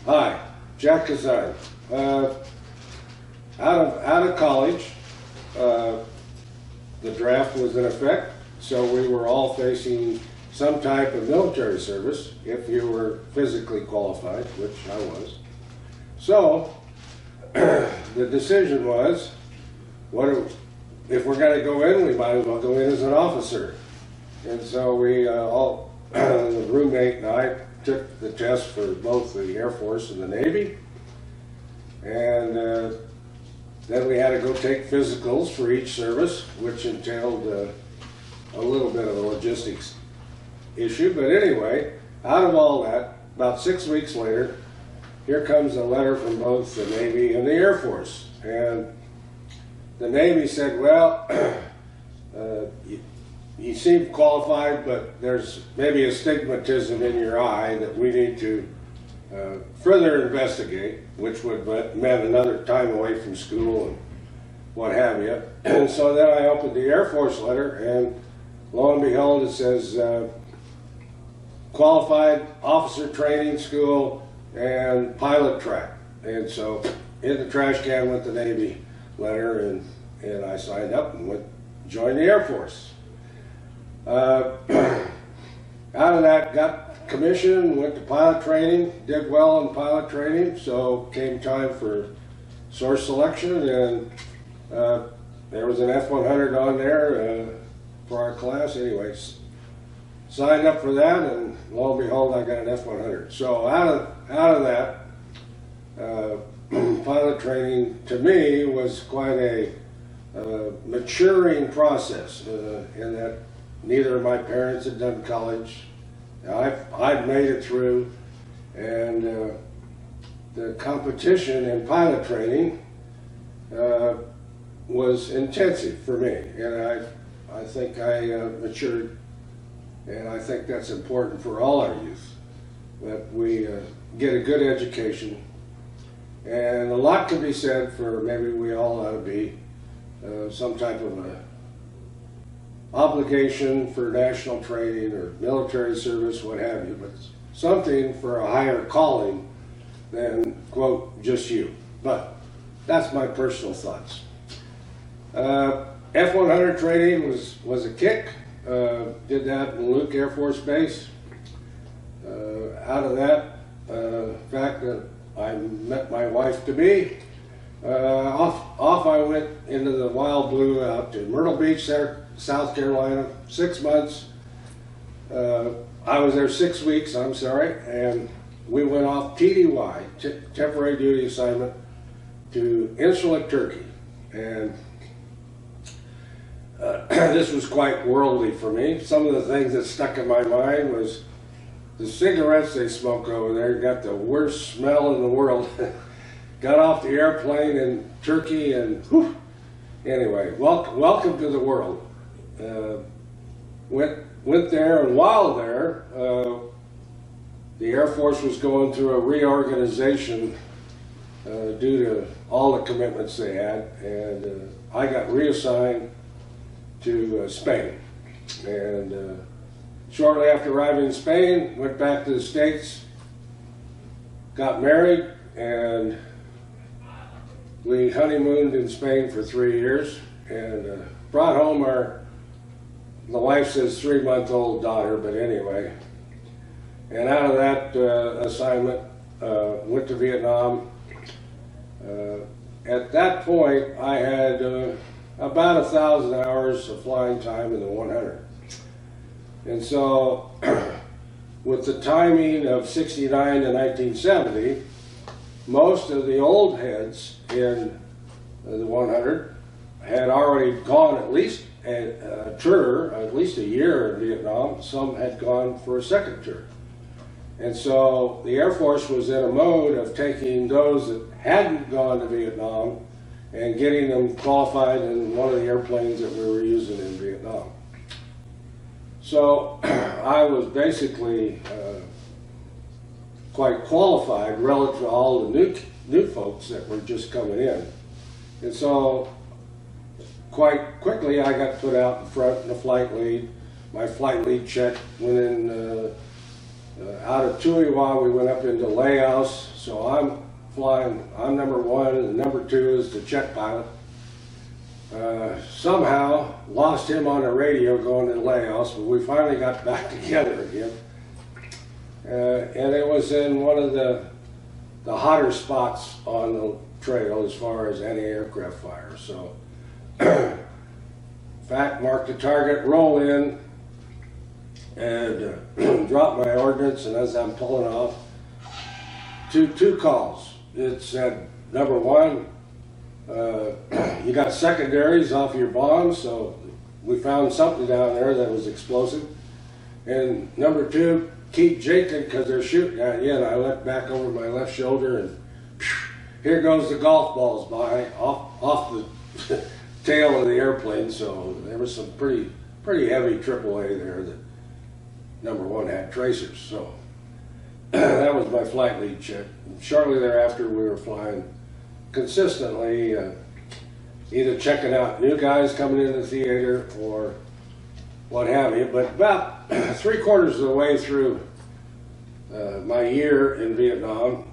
Hi, Jack Cousyn. Out of college, the draft was in effect, so we were all facing some type of military service if you were physically qualified, which I was. So the decision was, if we're going to go in, we might as well go in as an officer. And so we the roommate and I took the test for both the Air Force and the Navy, and then we had to go take physicals for each service, which entailed a little bit of a logistics issue. But anyway, out of all that, about 6 weeks later, here comes a letter from both the Navy and the Air Force. And the Navy said, well, you seem qualified, but there's maybe a stigmatism in your eye that we need to further investigate, which would meant another time away from school and what have you. And so then I opened the Air Force letter, and lo and behold, it says qualified officer training school and pilot track. And so in the trash can went the Navy letter, and I signed up and joined the Air Force. Out of that, got commissioned, went to pilot training, did well in pilot training, so came time for source selection, and there was an F-100 on there for our class. Anyways, signed up for that, and lo and behold, I got an F-100. So out of that, pilot training to me was quite a maturing process in that neither of my parents had done college. I'd made it through, and the competition in pilot training was intensive for me, and I think I matured, and I think that's important for all our youth, that we get a good education. And a lot can be said for maybe we all ought to be some type of a obligation for national training or military service, what have you, but something for a higher calling than, quote, just you. But that's my personal thoughts. F-100 training was a kick. Did that in Luke Air Force Base. Out of that, in fact, I met my wife-to-be. Off I went into the wild blue out to Myrtle Beach, South Carolina, 6 months. I was there 6 weeks, I'm sorry, and we went off TDY, temporary duty assignment, to Insular Turkey. And this was quite worldly for me. Some of the things that stuck in my mind was the cigarettes they smoke over there got the worst smell in the world. Got off the airplane in Turkey, and whew, anyway, welcome to the world. Went there, and while there, the Air Force was going through a reorganization due to all the commitments they had, and I got reassigned to Spain. And shortly after arriving in Spain, went back to the States, got married, and we honeymooned in Spain for 3 years, and brought home the wife says 3-month-old daughter, but anyway. And out of that assignment, went to Vietnam. At that point, I had about 1,000 hours of flying time in the 100. And so, with the timing of 69 to 1970, most of the old heads in the 100 had already gone at least a tour, at least a year in Vietnam. Some had gone for a second tour. And so the Air Force was in a mode of taking those that hadn't gone to Vietnam and getting them qualified in one of the airplanes that we were using in Vietnam. So I was basically quite qualified relative to all the new folks that were just coming in. And so quite quickly I got put out in front in the flight lead. My flight lead check went in out of of Chewy, we went up into layhouse. So I'm flying, I'm number one, and number two is the check pilot. Somehow lost him on the radio going to the layhouse, but we finally got back together again. And it was in one of the hotter spots on the trail as far as anti-aircraft fire. So, in fact, mark the target, roll in, and drop my ordnance. And as I'm pulling off, two calls. It said, number one, you got secondaries off your bombs, so we found something down there that was explosive. And number two, keep jaking because they're shooting at you. And I looked back over my left shoulder, and here goes the golf balls by off the tail of the airplane. So there was some pretty heavy AAA there that number one had tracers. So that was my flight lead check. And shortly thereafter, we were flying consistently, either checking out new guys coming into the theater or what have you. But about 3/4 of the way through my year in Vietnam,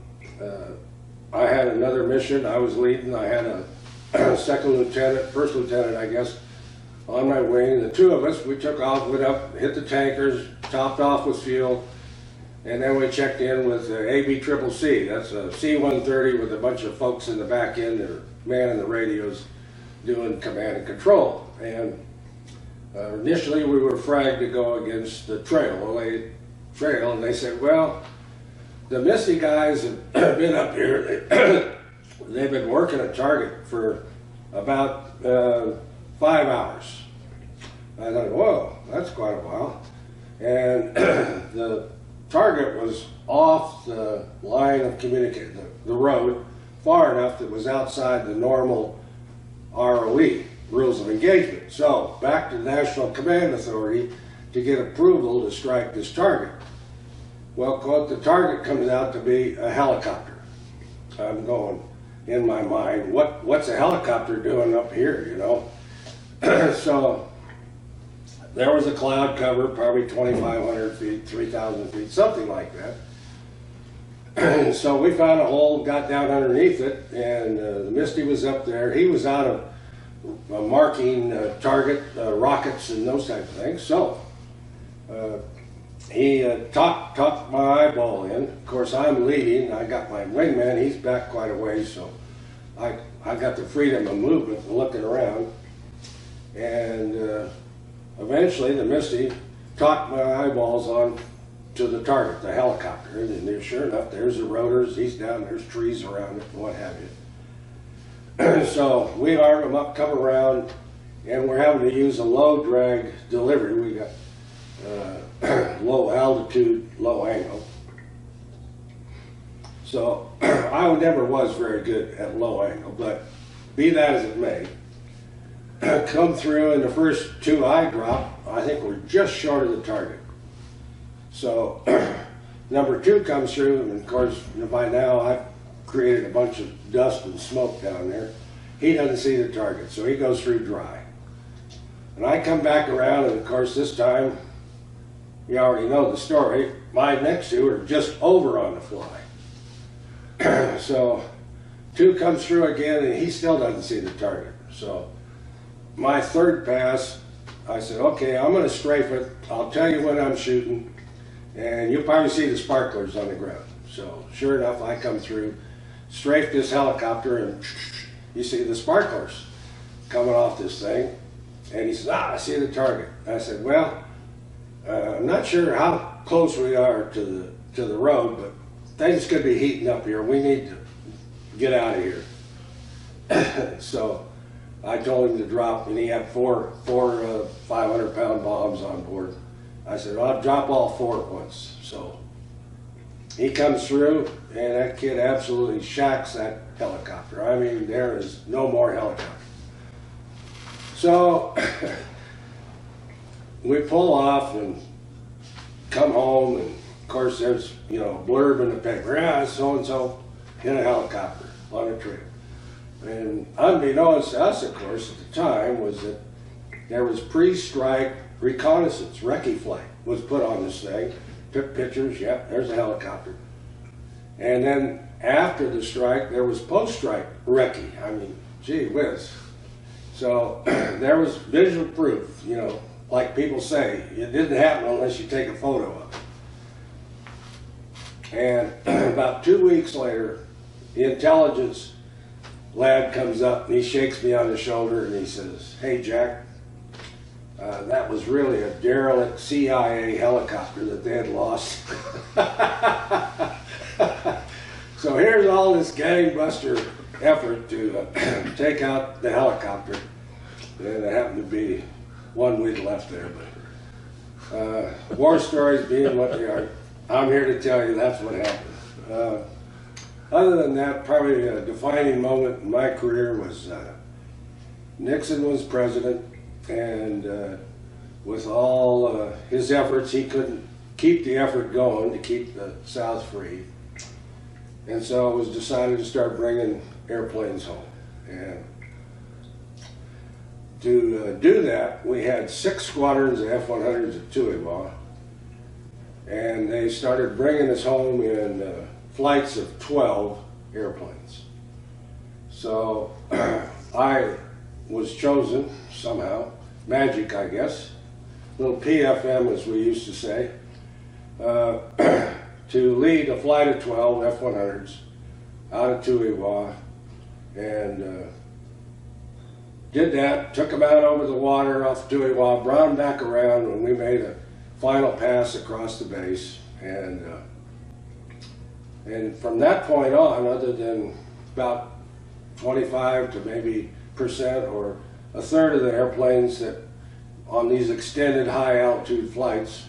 I had another mission. I was leading. I had a first lieutenant, I guess, on my wing. The two of us, we took off, went up, hit the tankers, topped off with fuel, and then we checked in with ABCCC. That's a C-130 with a bunch of folks in the back end that are manning the radios, doing command and control. And initially we were fragged to go against the trail, and they said, well, the Misty guys have been up here. They've been working a target for about 5 hours. I thought, whoa, that's quite a while. And the target was off the line of communication, the road, far enough that it was outside the normal ROE, rules of engagement. So back to the National Command Authority to get approval to strike this target. Well, quote, the target comes out to be a helicopter. I'm going, in my mind, what's a helicopter doing up here, you know? So there was a cloud cover, probably 2,500 feet, 3,000 feet, something like that. So we found a hole, got down underneath it, and the Misty was up there. He was out of marking target rockets and those type of things. So he tucked my eyeball in. Of course, I'm leading. I got my wingman. He's back quite a ways, so I got the freedom of movement and looking around. And eventually, the Misty tucked my eyeballs on to the target, the helicopter. And sure enough, there's the rotors. He's down. There's trees around it, and what have you. So we arm them up, come around, and we're having to use a low drag delivery. We got low altitude, low angle. So I never was very good at low angle, but be that as it may, come through, and the first two I dropped, I think we're just short of the target. So number two comes through, and of course by now I've created a bunch of dust and smoke down there. He doesn't see the target, so he goes through dry. And I come back around, and of course this time, you already know the story, my next two are just over on the fly. So two comes through again, and he still doesn't see the target. So my third pass, I said, okay, I'm going to strafe it. I'll tell you when I'm shooting, and you'll probably see the sparklers on the ground. So sure enough, I come through, strafe this helicopter, and you see the sparklers coming off this thing. And he says, I see the target. I said, well, I'm not sure how close we are to the road, but things could be heating up here. We need to get out of here. So I told him to drop, and he had four 500-pound bombs on board. I said, well, I'll drop all four at once. So he comes through, and that kid absolutely shacks that helicopter. I mean, there is no more helicopter. So we pull off and come home, and of course there's, you know, blurb in the paper, so-and-so hit a helicopter on a trail. And unbeknownst to us, of course, at the time, was that there was pre-strike reconnaissance, recce flight was put on this thing took pictures, yeah, there's a helicopter. And then after the strike, there was post-strike recce. I mean, gee whiz. So there was visual proof, you know, like people say, it didn't happen unless you take a photo of it. And about 2 weeks later, the intelligence lad comes up and he shakes me on the shoulder and he says, "Hey Jack, that was really a derelict CIA helicopter that they had lost." So here's all this gangbuster effort to take out the helicopter. And it happened to be 1 week left there. But war stories being what they are, I'm here to tell you that's what happened. Other than that, probably a defining moment in my career was Nixon was president, and with all his efforts, he couldn't keep the effort going to keep the South free. And so it was decided to start bringing airplanes home. And to do that, we had 6 squadrons of F-100s at Tuiwa, and they started bringing us home in flights of 12 airplanes. So I was chosen somehow, magic I guess, little PFM as we used to say, to lead a flight of 12 F-100s out of Tuiwa, and did that, took them out over the water off Tuiwa, brought them back around when we made a final pass across the base, and from that point on, other than about 25 to maybe % or a third of the airplanes that on these extended high altitude flights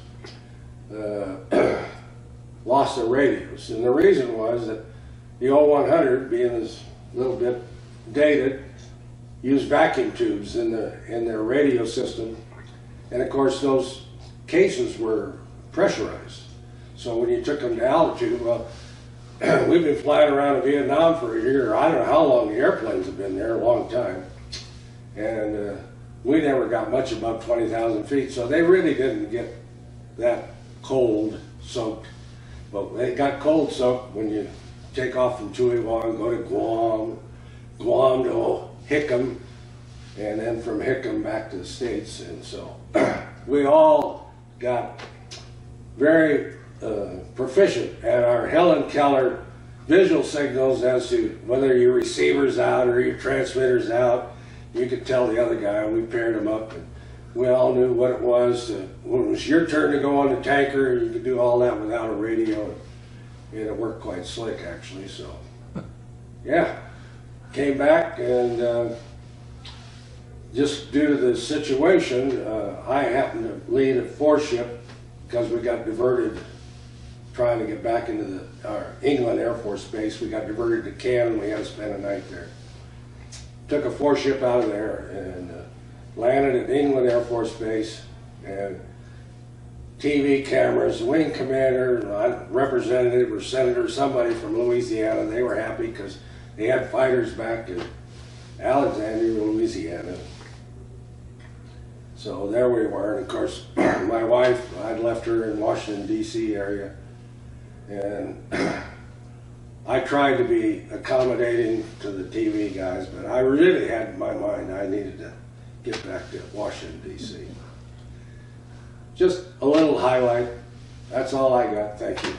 lost their radios. And the reason was that the O-100, being this little bit dated, used vacuum tubes in their radio system, and of course those cases were pressurized. So when you took them to altitude, well, we've been flying around in Vietnam for a year. I don't know how long the airplanes have been there, a long time. And we never got much above 20,000 feet, so they really didn't get that cold soaked. But they got cold soaked when you take off from Tuiwa and go to Guam, Guam to Hickam, and then from Hickam back to the States. And so we all got very proficient at our Helen Keller visual signals as to whether your receiver's out or your transmitter's out. You could tell the other guy, we paired them up, and we all knew what it was. When it was your turn to go on the tanker, you could do all that without a radio, and it worked quite slick actually. So yeah, came back, and just due to the situation, I happened to lead a 4-ship because we got diverted trying to get back into our England Air Force Base. We got diverted to Cannes. We had to spend a night there. Took a 4-ship out of there and landed at England Air Force Base, and TV cameras, the wing commander, representative or senator, somebody from Louisiana. They were happy because they had fighters back in Alexandria, Louisiana. So there we were, and of course my wife, I'd left her in Washington DC area, and I tried to be accommodating to the TV guys, but I really had in my mind I needed to get back to Washington DC. Just a little highlight, that's all I got, thank you.